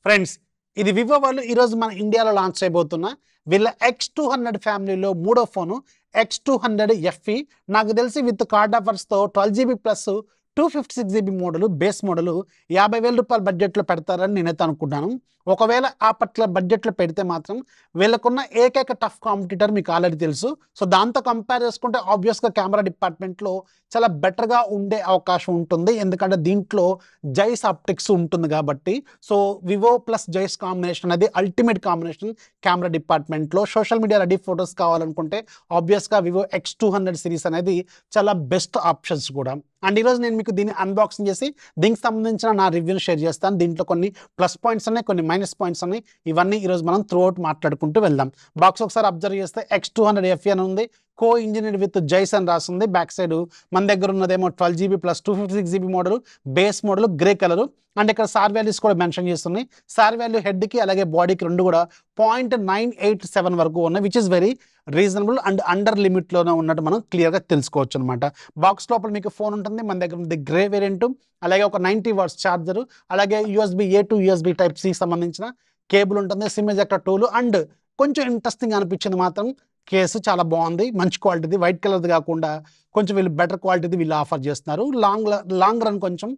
Friends, ఇది Vivo వాళ్ళు ఈరోజు మన ఇండియాలో లాంచ్ చేయబోతున్న వీళ్ళ X200 ఫ్యామిలీలో మూడో ఫోను X200 FE. నాకు తెలిసి విత్ కార్డ్ ఆఫర్స్తో 12GB plus 256GB model base model రూ. 50,000 బడ్జెట్లో పెడతారని నేనైతే అనుకుంటున్నాను. ఒకవేళ ఆ పట్ల బడ్జెట్లో పెడితే మాత్రం వీళ్ళకున్న ఏకైక టఫ్ కాంపిటీటర్ మీకు ఆల్రెడీ తెలుసు. సో దాంతో కంపేర్ చేసుకుంటే ఆబ్వియస్గా కెమెరా డిపార్ట్మెంట్లో చాలా బెటర్గా ఉండే అవకాశం ఉంటుంది, ఎందుకంటే దీంట్లో జైస్ ఆప్టిక్స్ ఉంటుంది కాబట్టి. సో వివో ప్లస్ జైస్ కాంబినేషన్ అనేది అల్టిమేట్ కాంబినేషన్ కెమెరా డిపార్ట్మెంట్లో. సోషల్ మీడియా రెడీ ఫొటోస్ కావాలనుకుంటే ఆబ్వియస్గా వివో X200 సిరీస్ అనేది చాలా బెస్ట్ ఆప్షన్స్ కూడా. అండ్ ఈరోజు నేను మీకు దీన్ని అన్బాక్సింగ్ చేసి దీనికి సంబంధించిన నా రివ్యూని షేర్ చేస్తాను. దీంట్లో కొన్ని ప్లస్ పాయింట్స్ ఉన్నాయి, కొన్ని మైనస్ పాయింట్స్ ఉన్నాయి. ఇవన్నీ ఈరోజు మనం త్రూ అవుట్ మాట్లాడుకుంటూ వెళ్దాం. బాక్స్ ఒకసారి అబ్జర్వ్ చేస్తే X200 FE అని ఉంది, కో ఇంజనీర్డ్ విత్ జైస్ అని రాస్తుంది. బ్యాక్ సైడ్ మన దగ్గర ఉన్నదేమో 12GB plus 256GB model base model grey colour. And ఇక్కడ సార్ వాల్యూస్ కూడా మెన్షన్ చేస్తున్నాయి. సార్ వాల్యూ హెడ్కి అలాగే బాడీకి రెండు కూడా 0.987 వరకు ఉన్నాయి, which is very reasonable and under లిమిట్లోనే ఉన్నట్టు మనం క్లియర్గా తెలుసుకోవచ్చు అనమాట. బాక్స్ లోపల మీకు ఫోన్ ఉంటుంది, మన దగ్గర ఉంది గ్రే వేరియంట్, అలాగే ఒక 90 వాట్స్ ఛార్జరు, అలాగే USB-A to USB Type-C సంబంధించిన కేబుల్ ఉంటుంది, సిమ్ ఎజెక్టర్ టూల్. అండ్ కొంచెం ఇంట్రెస్టింగ్ అనిపించింది మాత్రం కేసు చాలా బాగుంది, మంచి క్వాలిటీది, వైట్ కలర్ది కాకుండా కొంచెం వీళ్ళు బెటర్ క్వాలిటీది వీళ్ళు ఆఫర్ చేస్తున్నారు. లాంగ్ రన్ కొంచెం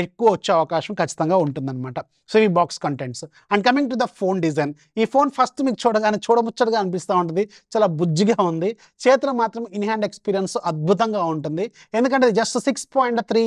ఎక్కువ వచ్చే అవకాశం ఖచ్చితంగా ఉంటుందన్నమాట. సో ఈ box contents. And coming to the phone design, ఈ ఫోన్ ఫస్ట్ మీకు చూడముచ్చటగా అనిపిస్తూ ఉంటుంది, చాలా బుజ్జిగా ఉంది. చేతిలో మాత్రం ఇన్ హ్యాండ్ ఎక్స్పీరియన్స్ అద్భుతంగా ఉంటుంది, ఎందుకంటే జస్ట్ 6.3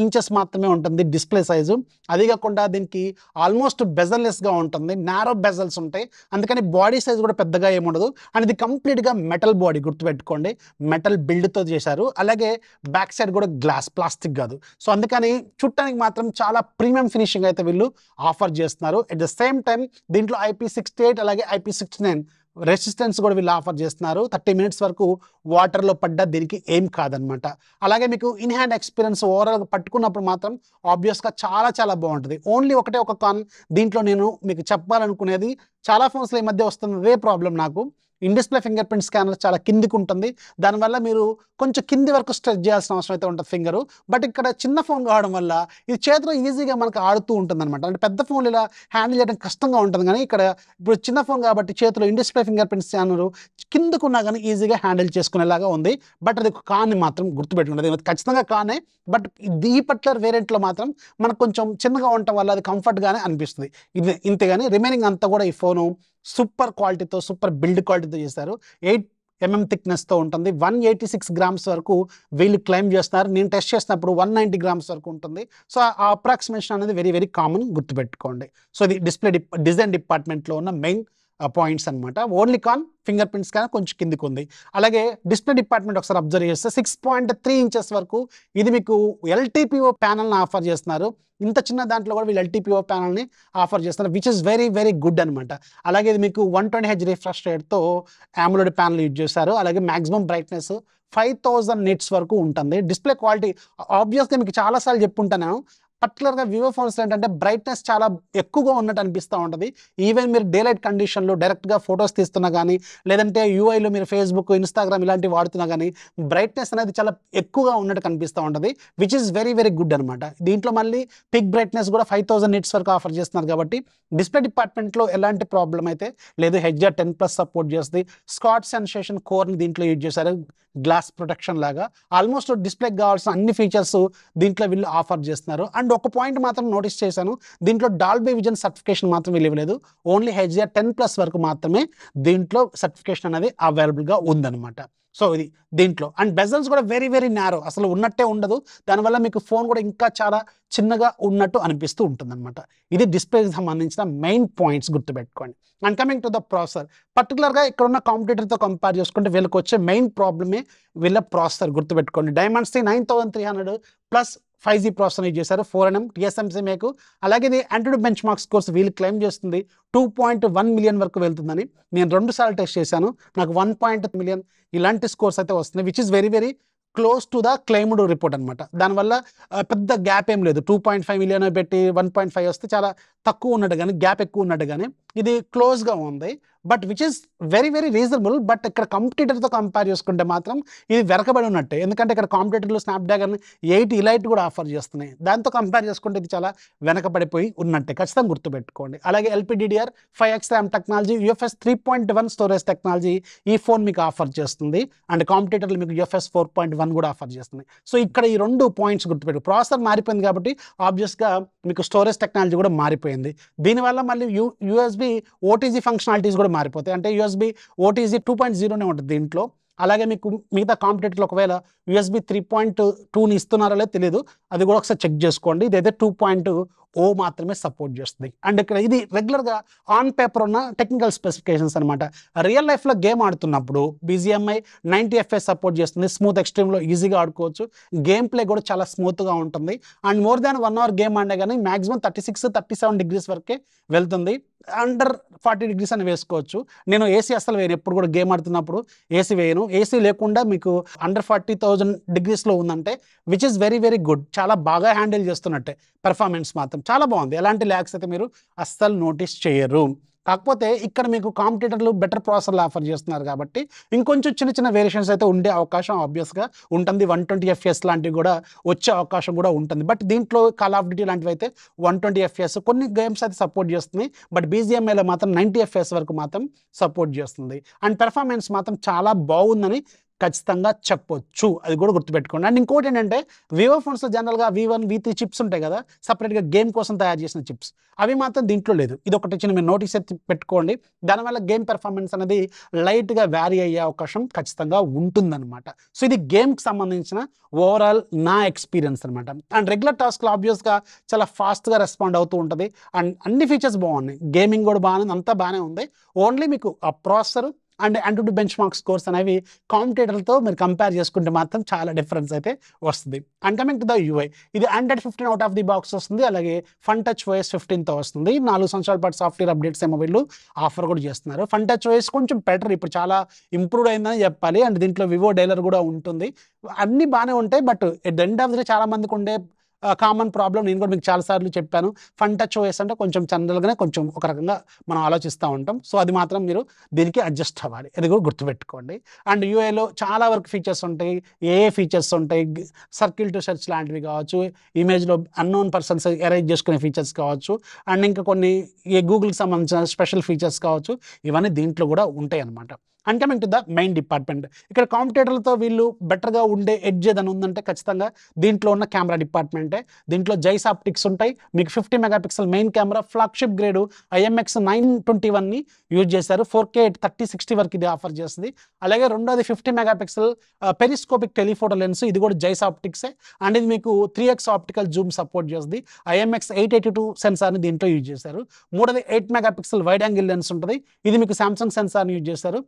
ఇంచెస్ మాత్రమే ఉంటుంది డిస్ప్లే సైజు. అది కాకుండా దీనికి ఆల్మోస్ట్ బెజల్లెస్గా ఉంటుంది, నారో బెజల్స్ ఉంటాయి, అందుకని బాడీ సైజ్ కూడా పెద్దగా ఏముండదు. అండ్ ఇది కంప్లీట్గా మెటల్ బాడీ, గుర్తుపెట్టుకోండి, మెటల్ బిల్డ్తో చేశారు. అలాగే బ్యాక్ సైడ్ కూడా గ్లాస్, ప్లాస్టిక్ కాదు. సో అందుకని చుట్టానికి మాత్రం చాలా ప్రీమియం ఫినిషింగ్ అయితే వీళ్ళు ఆఫర్ చేస్తున్నారు. ఎట్ ద సేమ్ టైం దీంట్లో IP68 అలాగే IP69 రెసిస్టెన్స్ కూడా వీళ్ళు ఆఫర్ చేస్తున్నారు. 30 మినిట్స్ వరకు వాటర్లో పడ్డా దీనికి ఏం కాదనమాట. అలాగే మీకు ఇన్ హ్యాండ్ ఎక్స్పీరియన్స్ ఓవరాల్గా పట్టుకున్నప్పుడు మాత్రం ఆబ్వియస్గా చాలా బాగుంటుంది. ఓన్లీ ఒక కాన్ దీంట్లో నేను మీకు చెప్పాలనుకునేది, చాలా ఫోన్స్లో ఈ మధ్య వస్తుంది అదే ప్రాబ్లం నాకు, in display finger print scanner చాలా కిందికి ఉంటుంది, దానివల్ల మీరు కొంచెం కింది వరకు స్ట్రెచ్ చేయాల్సిన అవసరం అయితే ఉంటుంది ఫింగరు. బట్ ఇక్కడ చిన్న ఫోన్ కావడం వల్ల ఇది చేతిలో ఈజీగా మనకు ఆడుతూ ఉంటుంది అనమాట. అంటే పెద్ద ఫోన్లు ఇలా హ్యాండిల్ చేయడం కష్టంగా ఉంటుంది, కానీ ఇక్కడ ఇప్పుడు చిన్న ఫోన్ కాబట్టి చేతిలో in display fingerprint scanner కిందకున్నా కానీ ఈజీగా హ్యాండిల్ చేసుకునేలాగా ఉంది. బట్ అది కాన్ని మాత్రం గుర్తుపెట్టుకున్నది ఖచ్చితంగా కానే, బట్ ఈ పర్టికులర్ వేరియంట్లో మాత్రం మనకు కొంచెం చిన్నగా ఉండటం వల్ల అది కంఫర్ట్గానే అనిపిస్తుంది. ఇది ఇంతేగాని రిమైనింగ్ అంతా కూడా ఈ ఫోను సూపర్ క్వాలిటీతో, సూపర్ బిల్డ్ క్వాలిటీతో చేశారు. 8mm థిక్నెస్తో ఉంటుంది, 186 గ్రామ్స్ వరకు వీళ్ళు క్లెయిమ్ చేస్తున్నారు. నేను టెస్ట్ చేసినప్పుడు 190 గ్రామ్స్ వరకు ఉంటుంది. సో ఆ అప్రాక్సిమేషన్ అనేది వెరీ కామన్, గుర్తుపెట్టుకోండి. సో ఇది డిజైన్ డిపార్ట్మెంట్లో ఉన్న మెయిన్ పాయింట్స్ అనమాట. ఓన్లీ కాన్ ఫింగర్ ప్రింట్ స్కానర్ కొంచెం కిందికి ఉంది. అలాగే డిస్ప్లే డిపార్ట్మెంట్ ఒకసారి అబ్జర్వ్ చేస్తే 6.3 ఇంచెస్ వరకు ఇది మీకు LTPO ప్యానల్ని ఆఫర్ చేస్తున్నారు. ఇంత చిన్న దాంట్లో కూడా వీళ్ళు LTPO ప్యానల్ని ఆఫర్ చేస్తున్నారు, విచ్ ఇస్ వెరీ గుడ్ అనమాట. అలాగే ఇది మీకు 120Hz రిఫ్రెష్ రేట్తో AMOLED ప్యానల్ యూజ్ చేశారు. అలాగే మ్యాక్సిమం బ్రైట్నెస్ 5000 నిట్స్ వరకు ఉంటుంది. డిస్ప్లే క్వాలిటీ ఆబ్వియస్గా మీకు చాలాసార్లు చెప్పుంటాను, పర్టికులర్గా వివో ఫోన్స్ ఏంటంటే బ్రైట్నెస్ చాలా ఎక్కువగా ఉన్నట్టు అనిపిస్తూ ఉంటుంది. ఈవెన్ మీరు డే లైట్ కండిషన్లో డైరెక్ట్గా ఫొటోస్ తీస్తున్నా కానీ, లేదంటే యూఐలో మీరు ఫేస్బుక్, ఇన్స్టాగ్రామ్ ఇలాంటివి వాడుతున్నా కానీ బ్రైట్నెస్ అనేది చాలా ఎక్కువగా ఉన్నట్టు కనిపిస్తూ ఉంటుంది, విచ్ ఇస్ వెరీ గుడ్ అనమాట. దీంట్లో మళ్ళీ పిక్ బ్రైట్నెస్ కూడా 5000 నిట్స్ వరకు ఆఫర్ చేస్తున్నారు కాబట్టి డిస్ప్లే డిపార్ట్మెంట్లో ఎలాంటి ప్రాబ్లం అయితే లేదు. HDR10+ సపోర్ట్ చేస్తుంది. స్కాట్ సెన్సేషన్ కోర్ని దీంట్లో యూజ్ చేశారు, గ్లాస్ ప్రొటెక్షన్ లాగా. ఆల్మోస్ట్ డిస్ప్లేకి కావాల్సిన అన్ని ఫీచర్స్ దీంట్లో వీళ్ళు ఆఫర్ చేస్తున్నారు. అండ్ ఒక పాయింట్ మాత్రం నోటీస్ చేశాను, దీంట్లో డాల్బీ విజన్ సర్టిఫికేషన్ మాత్రం వీళ్ళు ఇవ్వలేదు, ఓన్లీ HDR10+ వరకు మాత్రమే దీంట్లో సర్టిఫికేషన్ అనేది అవైలబుల్గా ఉందన్నమాట. సో ఇది దీంట్లో. అండ్ బెజల్స్ కూడా వెరీ నారో, అసలు ఉన్నట్టే ఉండదు, దానివల్ల మీకు ఫోన్ కూడా ఇంకా చాలా చిన్నగా ఉన్నట్టు అనిపిస్తూ ఉంటుందన్నమాట. ఇది డిస్ప్లేకి సంబంధించిన మెయిన్ పాయింట్స్, గుర్తుపెట్టుకోండి. And coming to the processor, పర్టికులర్గా ఇక్కడ ఉన్న కాంపిటీటర్తో కంపేర్ చేసుకుంటే వీళ్ళకి వచ్చే మెయిన్ ప్రాబ్లమే వీళ్ళ ప్రాసెసర్, గుర్తుపెట్టుకోండి. Dimensity 9300 plus 5G processor use చేశారు, 4nm TSMC మేకు. అలాగే ఇది యాంటీడో బెంచ్ మార్క్ స్కోర్స్ వీళ్ళు క్లెయిమ్ చేస్తుంది 2.1 మిలియన్ వరకు వెళ్తుందని. నేను 2 సార్లు టెస్ట్ చేశాను, నాకు 1.1 మిలియన్ ఇలాంటి స్కోర్స్ అయితే వస్తున్నాయి, which is very close to the claimed report అనమాట. దానివల్ల పెద్ద గ్యాప్ ఏం లేదు. 2.5 మిలియన్ పెట్టి 1.5 వస్తే చాలా తక్కువ ఉన్నట్టు కానీ, గ్యాప్ ఎక్కువ ఉన్నట్టు కానీ ఇది క్లోజ్గా ఉంది. But which is very very reasonable. But ఇక్కడ కాంపిటీటర్తో కంపేర్ చేసుకుంటే మాత్రం ఇది వెనకబడి ఉన్నట్టే. ఎందుకంటే ఇక్కడ కాంపిటీటర్లు స్నాప్డ్రాగన్ 8 ఇలైట్ కూడా ఆఫర్ చేస్తున్నాయి. దాంతో కంపేర్ చేసుకుంటే ఇది చాలా వెనకబడిపోయి ఉన్నట్టే, ఖచ్చితంగా గుర్తుపెట్టుకోండి. అలాగే LPDDR 5x RAM technology, UFS 3.1 storage technology ఈ ఫోన్ మీకు ఆఫర్ చేస్తుంది. అండ్ కాంపిటీటర్లు మీకు UFS 4.1 కూడా ఆఫర్ చేస్తుంది. సో ఇక్కడ ఈ 2 పాయింట్స్ గుర్తుపెట్టు. ప్రాసెసర్ మారిపోయింది కాబట్టి ఆబ్వియస్గా మీకు స్టోరేజ్ టెక్నాలజీ కూడా మారిపోయింది. దీనివల్ల మళ్ళీ USB OTG ఫంక్షనాలిటీస్ కూడా మారిపోతాయి. అంటే USB OTG 2.0నే ఉంటుంది దీంట్లో. అలాగే మీకు మిగతా కాంపిటేటర్లు ఒకవేళ USB 3.2ని ఇస్తున్నారో లేదో తెలియదు, అది కూడా ఒకసారి చెక్ చేసుకోండి. ఇదైతే 2.0 మాత్రమే సపోర్ట్ చేస్తుంది. అండ్ ఇక్కడ ఇది రెగ్యులర్గా ఆన్ పేపర్ ఉన్న టెక్నికల్ స్పెసిఫికేషన్స్ అనమాట. రియల్ లైఫ్లో గేమ్ ఆడుతున్నప్పుడు BGMI 90 FPS సపోర్ట్ చేస్తుంది. స్మూత్ ఎక్స్ట్రీమ్లో ఈజీగా ఆడుకోవచ్చు. గేమ్ ప్లే కూడా చాలా స్మూత్గా ఉంటుంది. And more than 1 hour game ఆడినా కానీ మ్యాక్సిమం 36-37 డిగ్రీస్ వరకే వెళ్తుంది. అండర్ 40 డిగ్రీస్ అని వేసుకోవచ్చు. నేను AC అసలు వేయను, ఎప్పుడు కూడా గేమ్ ఆడుతున్నప్పుడు AC వేయను. AC లేకుండా మీకు అండర్ 40,000 డిగ్రీస్లో ఉందంటే which is very very good. చాలా బాగా హ్యాండిల్ చేస్తున్నట్టే. పెర్ఫార్మెన్స్ మాత్రం చాలా బాగుంది. ఎలాంటి ల్యాగ్స్ అయితే మీరు అస్సలు నోటీస్ చేయరు. కాకపోతే ఇక్కడ మీకు కాంపిటీటర్లు బెటర్ ప్రాసెసర్లు ఆఫర్ చేస్తున్నారు కాబట్టి ఇంకొంచెం చిన్న చిన్న వేరియేషన్స్ అయితే ఉండే అవకాశం ఆబ్వియస్గా ఉంటుంది. 120 FPS లాంటివి కూడా వచ్చే అవకాశం కూడా ఉంటుంది. బట్ దీంట్లో కాల్ ఆఫ్ డ్యూటీ లాంటివి అయితే 120 FPS కొన్ని గేమ్స్ అయితే సపోర్ట్ చేస్తుంది. బట్ BGMIలో మాత్రం 90 FPS వరకు మాత్రం సపోర్ట్ చేస్తుంది. అండ్ పెర్ఫార్మెన్స్ మాత్రం చాలా బాగుందని ఖచ్చితంగా చెప్పొచ్చు. అది కూడా గుర్తుపెట్టుకోండి. అండ్ ఇంకోటి ఏంటంటే వివో ఫోన్స్లో జనరల్గా V1, V3 చిప్స్ ఉంటాయి కదా, సపరేట్గా గేమ్ కోసం తయారు చేసిన చిప్స్, అవి మాత్రం దీంట్లో లేదు. ఇది ఒకటి చిన్న మీరు నోటీస్ ఎత్తి పెట్టుకోండి. దానివల్ల గేమ్ పెర్ఫార్మెన్స్ అనేది లైట్గా వ్యారీ అయ్యే అవకాశం ఖచ్చితంగా ఉంటుందన్నమాట. సో ఇది గేమ్కి సంబంధించిన ఓవరాల్ నా ఎక్స్పీరియన్స్ అనమాట. అండ్ రెగ్యులర్ టాస్క్లో ఆబ్వియస్గా చాలా ఫాస్ట్గా రెస్పాండ్ అవుతూ ఉంటుంది. అండ్ అన్ని ఫీచర్స్ బాగున్నాయి. గేమింగ్ కూడా బాగుంది, అంతా బాగానే ఉంది. ఓన్లీ మీకు ఆ processor and AnTuTu bench mark scores అనేవి కాంపిటేటర్తో మీరు కంపేర్ చేసుకుంటే మాత్రం చాలా డిఫరెన్స్ అయితే వస్తుంది. And coming to the UI, ఇది Android 15 out of the box వస్తుంది. అలాగే FunTouchOS 15తో వస్తుంది. 4 సంవత్సరాల పాటు సాఫ్ట్వేర్ అప్డేట్స్ ఏమో వీళ్ళు ఆఫర్ కూడా చేస్తున్నారు. FunTouchOS కొంచెం బెటర్, ఇప్పుడు చాలా ఇంప్రూవ్ అయిందని చెప్పాలి. అండ్ దీంట్లో వివో డైలర్ కూడా ఉంటుంది. అన్నీ బాగానే ఉంటాయి. But at the end of the day చాలా మందికి ఉండే కామన్ ప్రాబ్లం, నేను కూడా మీకు చాలాసార్లు చెప్పాను, FunTouchOS అంటే కొంచెం జనరల్గానే కొంచెం ఒక రకంగా మనం ఆలోచిస్తూ ఉంటాం. సో అది మాత్రం మీరు దీనికి అడ్జస్ట్ అవ్వాలి, అది కూడా గుర్తుపెట్టుకోండి. అండ్ UIలో చాలా వరకు ఫీచర్స్ ఉంటాయి. ఏ ఫీచర్స్ ఉంటాయి, సర్కిల్ టు సెర్చ్ లాంటివి కావచ్చు, ఇమేజ్లో అన్నోన్ పర్సన్స్ ఎరేంజ్ చేసుకునే ఫీచర్స్ కావచ్చు, అండ్ ఇంకా కొన్ని గూగుల్కి సంబంధించిన స్పెషల్ ఫీచర్స్ కావచ్చు, ఇవన్నీ దీంట్లో కూడా ఉంటాయి అన్నమాట. And coming to the main department, ఇక్కడ కాంపిటేటర్లతో వీళ్ళు బెటర్గా ఉండే ఎడ్జ్ ఏదైనా ఉందంటే ఖచ్చితంగా దీంట్లో ఉన్న కెమెరా డిపార్ట్మెంటే. దీంట్లో జైస్ ఆప్టిక్స్ ఉంటాయి. మీకు 50 megapixel main camera, flagship grade IMX 921ని యూజ్ చేశారు. 4K 3060 వరకు ఇది ఆఫర్ చేస్తుంది. అలాగే రెండోది 50 మెగాపిక్సెల్ పెరిస్కోపిక్ టెలిఫోటో లెన్స్, ఇది కూడా జైస్ ఆప్టిక్సే. అండ్ ఇది మీకు 3x ఆప్టికల్ జూమ్ సపోర్ట్ చేస్తుంది. IMX 882 సెన్సార్ని దీంట్లో యూజ్ చేశారు. మూడోది 8 మెగాపిక్సెల్ వైడ్ యాంగిల్ లెన్స్ ఉంటుంది. ఇది మీకు సామ్సంగ్ సెన్సార్ని యూజ్ చేశారు.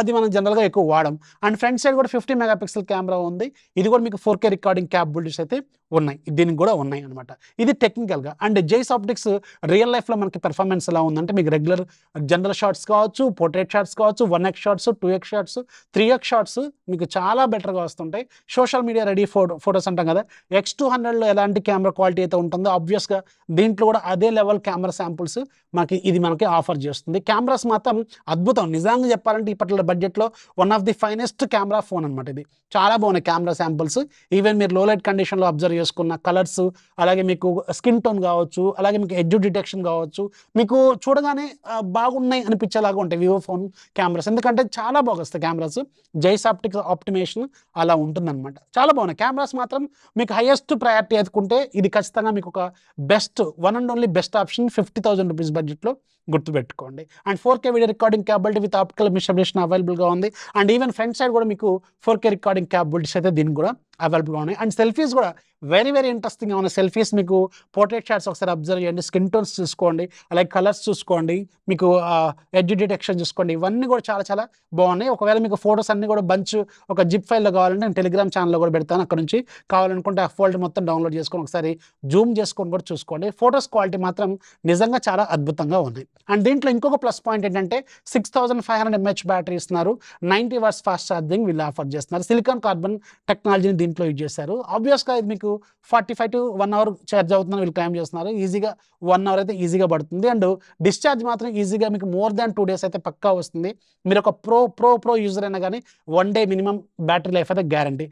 అది మనం జనరల్గా ఎక్కువ వాడం. అండ్ ఫ్రంట్ సైడ్ కూడా 50 మెగాపిక్సెల్ కెమెరా ఉంది. ఇది కూడా మీకు 4K రికార్డింగ్ క్యాపబిలిటీస్ అయితే ఉన్నాయి, దీనికి కూడా ఉన్నాయి అనమాట. ఇది టెక్నికల్గా. అండ్ జైస్ ఆప్టిక్స్ రియల్ లైఫ్లో మనకి పెర్ఫార్మెన్స్ ఎలా ఉందంటే, మీకు రెగ్యులర్ జనరల్ షాట్స్ కావచ్చు, పోర్ట్రేట్ షాట్స్ కావచ్చు, 1x shots, 2x shots, 3x shots మీకు చాలా బెటర్గా వస్తుంటాయి. సోషల్ మీడియా రెడీ ఫోటోస్ అంటాం కదా, X200లో ఎలాంటి కెమెరా క్వాలిటీ అయితే ఉంటుందో ఆబ్వియస్గా దీంట్లో కూడా అదే లెవెల్ కెమెరా శాంపుల్స్ మనకి ఆఫర్ చేస్తుంది. కెమెరాస్ మాత్రం అద్భుతం. నిజంగా చెప్పాలంటే ఇప్పట్లో బడ్జెట్లో one of the finest camera phone అనమాట. ఇది చాలా బాగున్నాయి కెమెరా శాంపుల్స్. ఈవెన్ మీరు లో లైట్ కండిషన్లో అబ్జర్వ్ చేసుకున్న కలర్స్, అలాగే మీకు స్కిన్ టోన్ కావచ్చు, అలాగే మీకు ఎడ్జ్ డిటెక్షన్ కావచ్చు, మీకు చూడగానే బాగున్నాయి అనిపించేలాగా ఉంటాయి వివో ఫోన్ కెమెరాస్. ఎందుకంటే చాలా బాగా వస్తాయి కెమెరాస్. జైస్ ఆప్టిక్స్ ఆప్టిమేషన్ అలా ఉంటుందన్నమాట. చాలా బాగున్నాయి కెమెరాస్ మాత్రం. మీకు హైయెస్ట్ ప్రయారిటీ ఎత్తుకుంటే ఇది ఖచ్చితంగా మీకు ఒక best, one and only best option 50,000 rupees బడ్జెట్లో, గుర్తుపెట్టుకోండి. And 4K video recording capability with optical మిస్టబిలిటీ అవైలబుల్గా ఉంది. అండ్ ఈవెన్ ఫ్రంట్ సైడ్ కూడా మీకు 4K రికార్డింగ్ క్యాపబిలిటీస్ అయితే దీనికి కూడా అవైలబుల్గా ఉన్నాయి. అండ్ సెల్ఫీస్ కూడా వెరీ వెరీ ఇంట్రెస్టింగ్గా ఉన్నాయి. సెల్ఫీస్ మీకు పోర్ట్రేట్ షాట్స్ ఒకసారి అబ్జర్వ్ చేయండి, స్కిన్ టోన్స్ చూసుకోండి, అలాగే కలర్స్ చూసుకోండి, మీకు ఎడ్జ్ డిటెక్షన్ చూసుకోండి, ఇవన్నీ కూడా చాలా చాలా బాగున్నాయి. ఒకవేళ మీకు ఫొటోస్ అన్నీ కూడా బంచ్ ఒక జిప్ ఫైల్లో కావాలంటే నేను టెలిగ్రామ్ ఛానల్లో కూడా పెడతాను, అక్కడ నుంచి కావాలనుకుంటే ఆ ఫోల్డర్ మొత్తం డౌన్లోడ్ చేసుకొని ఒకసారి జూమ్ చేసుకొని కూడా చూసుకోండి. ఫొటోస్ క్వాలిటీ మాత్రం నిజంగా చాలా అద్భుతంగా ఉంది. అండ్ దీంట్లో ఇంకొక ప్లస్ పాయింట్ ఏంటంటే 6500 mAh బ్యాటరీ ఇస్తున్నారు. 90 వాట్స్ ఫాస్ట్ ఛార్జింగ్ వీళ్ళు ఆఫర్ చేస్తున్నారు. సిలికాన్ కార్బన్ టెక్నాలజీని దీంట్లో యూజ్ చేశారు. ఆబ్వియస్గా ఇది మీకు 45 to 1 అవర్ ఛార్జ్ అవుతుందని వీళ్ళు క్లైమ్ చేస్తున్నారు. ఈజీగా 1 అవర్ అయితే ఈజీగా పడుతుంది. అండ్ డిశ్చార్జ్ మాత్రం ఈజీగా మీకు మోర్ దాన్ 2 డేస్ అయితే పక్కా వస్తుంది. మీరు ఒక ప్రో యూజర్ అయినా కానీ 1 డే మినిమం బ్యాటరీ లైఫ్ అయితే గ్యారంటీ.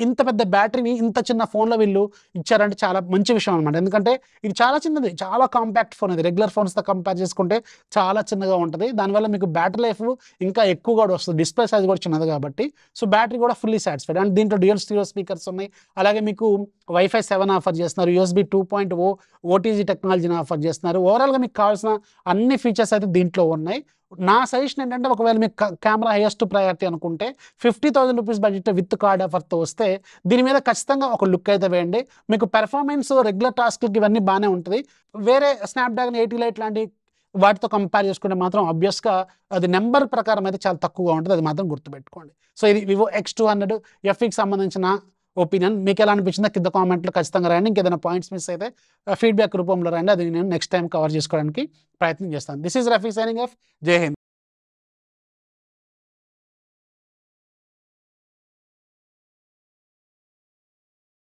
ఇంత పెద్ద బ్యాటరీని ఇంత చిన్న ఫోన్లో వీళ్ళు ఇచ్చారంటే చాలా మంచి విషయం అనమాట. ఎందుకంటే ఇది చాలా చిన్నది, చాలా కాంపాక్ట్ ఫోన్. ఇది రెగ్యులర్ ఫోన్స్తో కంపేర్ చేసుకుంటే చాలా చిన్నగా ఉంటుంది. దానివల్ల మీకు బ్యాటరీ లైఫ్ ఇంకా ఎక్కువ కూడా వస్తుంది. డిస్ప్లే సైజ్ కూడా చిన్నది కాబట్టి సో బ్యాటరీ కూడా ఫుల్లీ సాటిస్ఫైడ్. అండ్ దీంట్లో డ్యూయల్ స్టీరియో స్పీకర్స్ ఉన్నాయి. అలాగే మీకు వైఫై 7 ఆఫర్ చేస్తున్నారు. USB 2.0 OTG టెక్నాలజీని ఆఫర్ చేస్తున్నారు. ఓవరాల్గా మీకు కావాల్సిన అన్ని ఫీచర్స్ అయితే దీంట్లో ఉన్నాయి. నా సజెషన్ ఏంటంటే ఒకవేళ మీకు కెమెరా హైయెస్ట్ ప్రయారిటీ అనుకుంటే 50,000 రూపీస్ బడ్జెట్ విత్ కార్డ్ ఆఫర్తో వస్తే దీని మీద ఖచ్చితంగా ఒక లుక్ అయితే వేయండి. మీకు పెర్ఫార్మెన్స్ రెగ్యులర్ టాస్క్లకి ఇవన్నీ బాగానే ఉంటుంది. వేరే స్నాప్డ్రాగన్ 80 లైట్ లాంటి వాటితో కంపేర్ చేసుకుంటే మాత్రం ఆబ్వియస్గా అది నెంబర్ ప్రకారం అయితే చాలా తక్కువగా ఉంటుంది. అది మాత్రం గుర్తుపెట్టుకోండి. సో ఇది వివో X200 FEకి సంబంధించిన ఒపీనియన్. మీకు ఎలా అనిపించిందో కింద కామెంట్లో ఖచ్చితంగా రాయండి. ఇంకేదైనా పాయింట్స్ మిస్ అయితే ఫీడ్బ్యాక్ రూపంలో రాయండి. అది నేను నెక్స్ట్ టైం కవర్ చేసుకోవడానికి ప్రయత్నం చేస్తాను. This is Rafi signing off. జై హింద్.